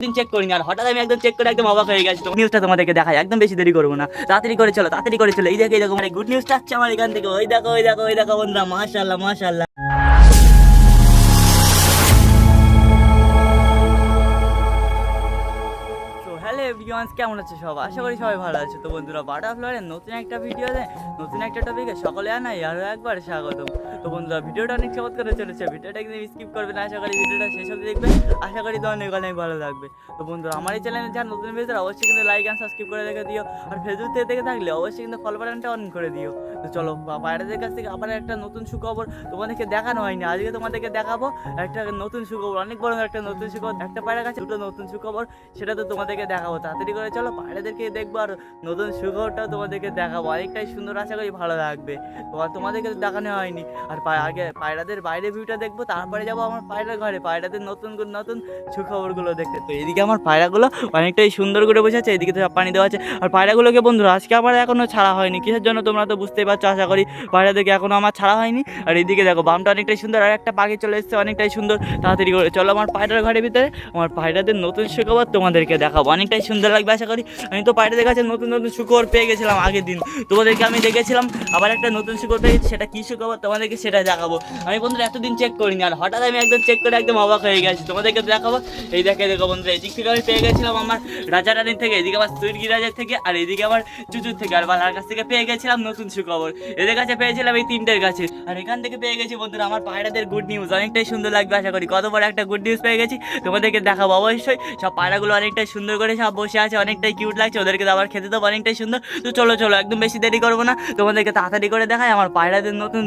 দিন চেক করিনি আর হঠাৎ আমি একদম চেক করে একদম অবাক হয়ে গেছি। তো নিউজটা তোমাদেরকে দেখাই, একদম বেশি দেরি করবো না, তাড়াতাড়ি করে চলো, তাড়াতাড়ি করে চলো। এই দেখো মানে গুড নিউজটা আসছে আমার এখান থেকে। ওই দেখো বন্ধুরা, মাশাআল্লাহ মাশাআল্লাহ। হ্যালো এভরিওয়ানস, কেমন আছে সব? আশা করি সবাই ভালো আছে। তো বন্ধুরা, বাটারফ্লাইয়ের নতুন একটা ভিডিওতে নতুন একটা টপিকে সকলে আনাই আরও একবার স্বাগতম। তো বন্ধুরা, ভিডিওটা অনেক চমৎকার চলেছে, ভিডিওটা একদম স্কিপ করবে না। আশা করি ভিডিওটা শেষ অবধি দেখবে, আশা করি তো অনেক ভালো লাগবে। তো বন্ধুরা, আমার এই চ্যানেলে যারা নতুন ভিডিও অবশ্যই কিন্তু লাইক অ্যান্ড সাবস্ক্রাইব করে রেখে দিও, আর ফেসবুক থেকে দেখে থাকলে অবশ্যই কিন্তু ফলো বাটনটা অন করে দিও। তো চলো, বাইরেদের কাছ থেকে আবার একটা নতুন সুখবর তোমাদেরকে দেখানো হয়নি, আজকে তোমাদেরকে দেখাবো একটা নতুন সুখবর, অনেক বড় একটা নতুন সুখবর। একটা পায়রা কাছে দুটো নতুন সুখবর, সেটা তো তোমাদেরকে দেখাবো। তাড়াতাড়ি করে চলো, পায়রাদেরকে দেখবো আর নতুন সুখবরটাও তোমাদেরকে দেখাবো। অনেকটাই সুন্দর, আশা করি ভালো লাগবে। তোমাদেরকে তো দেখানো হয়নি। আর আগে পায়রাদের বাইরে ভিউটা দেখবো, তারপরে যাবো আমার পায়রার ঘরে পায়রাদের নতুন সুখবরগুলো দেখতে। তো এদিকে আমার পায়রাগুলো অনেকটাই সুন্দর করে বসে আছে, এদিকে তো পানি দেওয়া আছে। আর পায়রাগুলোকে বন্ধুরা আজকে আমার এখনো ছাড়া হয়নি, কিসের জন্য তোমরা তো বুঝতেই পারছো। আশা করি পায়রাদেরকে এখনো আমার ছাড়া হয়নি। আর এদিকে দেখো বামটা অনেকটাই সুন্দর, আর একটা পাখি চলে এসেছে অনেকটাই সুন্দর। তাড়াতাড়ি করে চলো আমার পায়রার ঘরের ভিতরে, আমার পায়রাদের নতুন সুখবর তোমাদেরকে দেখাবো, অনেকটাই সুন্দর লাগবে আশা করি। আমি তো পায়রাদের কাছে নতুন সুখবর পেয়ে গেছিলাম আগের দিন, তোমাদেরকে আমি দেখেছিলাম। আবার একটা নতুন সুখবর পেয়ে গেছি, সেটা কী সুখবর তোমাদেরকে সেটা দেখাবো। আমি বন্ধুরা এতদিন চেক করিনি আর হঠাৎ আমি একদম চেক করে একদম অবাক হয়ে গেছি, তোমাদেরকে দেখাবো। এই দেখো বন্ধুরা, এদিক থেকে আমি পেয়ে গেছিলাম আমার রাজা রানীর থেকে, এদিকে আমার সুইটগি রাজার থেকে, আর এদিকে আমার চুচুর থেকে, আর বালার কাছ থেকে পেয়ে গেছিলাম নতুন সুখবর। এদের কাছে পেয়েছিলাম এই তিনটের কাছে, আর এখান থেকে পেয়ে গেছি বন্ধুরা আমার পায়রাদের গুড নিউজ, অনেকটাই সুন্দর লাগবে আশা করি। কত বড় একটা গুড নিউজ পেয়ে গেছি, তোমাদেরকে দেখাবো অবশ্যই। সব পায়রাগুলো অনেকটাই সুন্দর করে সব বসে আছে, অনেকটাই কিউট লাগছে, ওদেরকে আবার খেতে দেবো, অনেকটাই সুন্দর। তো চলো একদম বেশি দেরি করবো না, তোমাদেরকে তাড়াতাড়ি করে দেখাই আমার পায়রাদের নতুন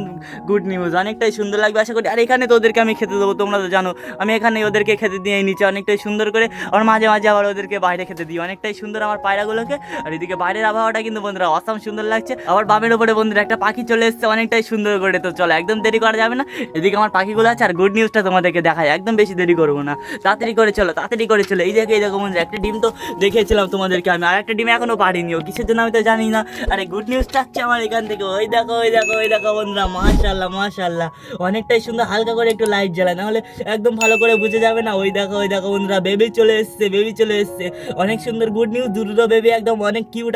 গুড নিউজ, অনেকটাই সুন্দর লাগবে আশা করি। আর এখানে তো ওদেরকে আমি খেতে দেবো, তোমরা তো জানো আমি এখানে ওদেরকে খেতে দিয়ে নিচে অনেকটাই সুন্দর করে, আর মাঝে আবার ওদেরকে বাইরে খেতে দিই, অনেকটাই সুন্দর আমার পায়রাগুলোকে। আর এদিকে বাইরের আবহাওয়াটা কিন্তু বন্ধুরা অসাম সুন্দর লাগছে। আবার বামের উপরে বন্ধুরা একটা পাখি চলে এসছে অনেকটাই সুন্দর করে। তো চলো একদম দেরি করা যাবে না, এদিকে আমার পাখিগুলো আছে আর গুড নিউজটা তোমাদেরকে দেখাই, একদম বেশি দেরি করবো না, তাড়াতাড়ি করে চলো। এই দেখো বন্ধুরা, একটা ডিম তো দেখিয়েছিলাম তোমাদেরকে আমি, আর একটা ডিম এখনো পারিনি, ও কিসের জন্য আমি তো জানি না। আরে গুড নিউজটা আসছে আমার এখান থেকে। ওই দেখো বন্ধুরা, মাশাআল্লাহ অনেকটাই সুন্দর। হালকা করে একটু লাইট জ্বালা, নাহলে একদম ভালো করে বুঝে যাবে না। ওই দেখো বন্ধুরা, বেবি চলে এসছে অনেক সুন্দর গুড নিউজ। দুটো বেবি একদম অনেক কিউট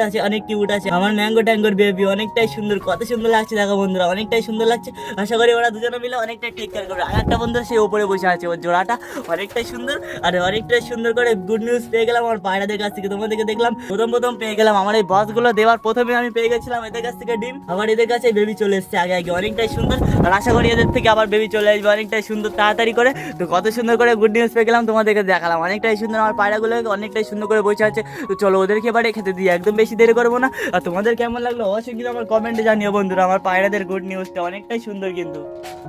আছে আমার ম্যাঙ্গো ট্যাঙ্গোর বেবি, অনেকটাই সুন্দর, কত সুন্দর লাগছে দেখো বন্ধুরা, অনেকটাই সুন্দর লাগছে। আশা করি ওরা দুজনে মিলে অনেকটাই টেক কেয়ার করবে। আর একটা বন্ধু সে উপরে বসে আছে, ওর জোড়াটা অনেকটাই সুন্দর। আর অনেকটাই সুন্দর করে গুড নিউজ পেয়ে গেলাম আমার পায়রাদের কাছ থেকে। তোমাদেরকে দেখলাম প্রথম পেয়ে গেলাম, আমার এই বসগুলো দেওয়ার প্রথমে আমি পেয়ে গেছিলাম এদের কাছ থেকে ডিম, আবার এদের কাছে বেবি চলে এসছে আগে অনেকটাই সুন্দর। আর আশা করি এদের থেকে আবার বেবি চলে আসবে অনেকটাই সুন্দর তাড়াতাড়ি করে। তো কত সুন্দর করে গুড নিউজ পেয়ে গেলাম, তোমাদেরকে দেখালাম, অনেকটাই সুন্দর। আমার পায়রাগুলো অনেকটাই সুন্দর করে বসে আছে। তো চলো ওদেরকে এবারে খেতে দিই, একদম বেশি দেরি করবো না। আর তোমাদের কেমন লাগলো অবশ্যই কিন্তু আমার কমেন্টে জানিও বন্ধুরা, আমার পায়রাদের গুড নিউজটা অনেকটাই সুন্দর কিন্তু।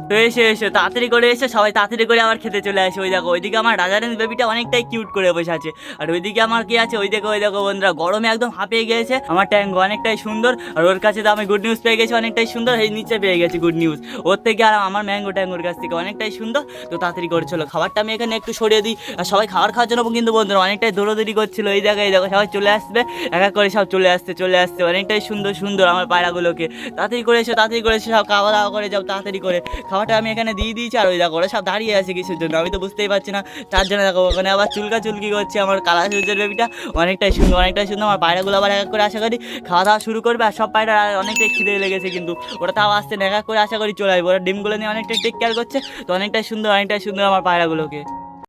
তো এসে তাড়াতাড়ি করে সবাই তাড়াতাড়ি করে আবার খেতে চলে আসে। ওই দেখো ওইদিকে আমার রাজারানী বেবিটা অনেকটাই কিউট করে বসে আছে, আর ওইদিকে আমার কি আছে ওই দেখো বন্ধুরা, গরমে একদম হাঁপিয়ে গিয়েছে আমার ট্যাঙ্গো, অনেকটাই সুন্দর। আর ওর কাছে তো আমি গুড নিউজ পেয়ে গেছি, অনেকটাই সুন্দর। এই নিচে পেয়ে গেছি গুড নিউজ ওর থেকে, আর আমার ম্যাঙ্গো ট্যাঙ্গোর কাছ থেকে অনেকটাই সুন্দর। তো তাড়াতাড়ি করে চলো, খাবারটা আমি এখানে একটু সরিয়ে দিই। আর সবাই খাওয়ার জন্য কিন্তু বন্ধুরা অনেকটাই দৌড়াদৌড়ি করছিল। এই দেখো সবাই চলে আসবে, এক করে সব চলে আসছে অনেকটাই সুন্দর আমার পায়রাগুলোকে। তাড়াতাড়ি করে এসে সব খাওয়া দাওয়া করে যাও, তাড়াতাড়ি করে খাওয়াটা আমি এখানে দিয়ে দিয়েছি। আর ওই দেখো ওরা সব দাঁড়িয়ে আছে কিসের জন্য আমি তো বুঝতেই পারছি না। তার জন্য দেখো ওখানে আবার চুলকি করছে আমার কালা সূর্যের বেবিটা, অনেকটাই সুন্দর আমার পায়রাগুলো। আবার এক করে আশা করি খাওয়া দাওয়া শুরু করবে, আর সব পায়রা অনেকটাই খিদে লেগেছে কিন্তু ওরা তাও আসছে না, এক করে আশা করি চলে আসবে। ওরা ডিমগুলো নিয়ে অনেকটাই টেক কেয়ার করছে, তো অনেকটাই সুন্দর আমার পায়রাগুলোকে।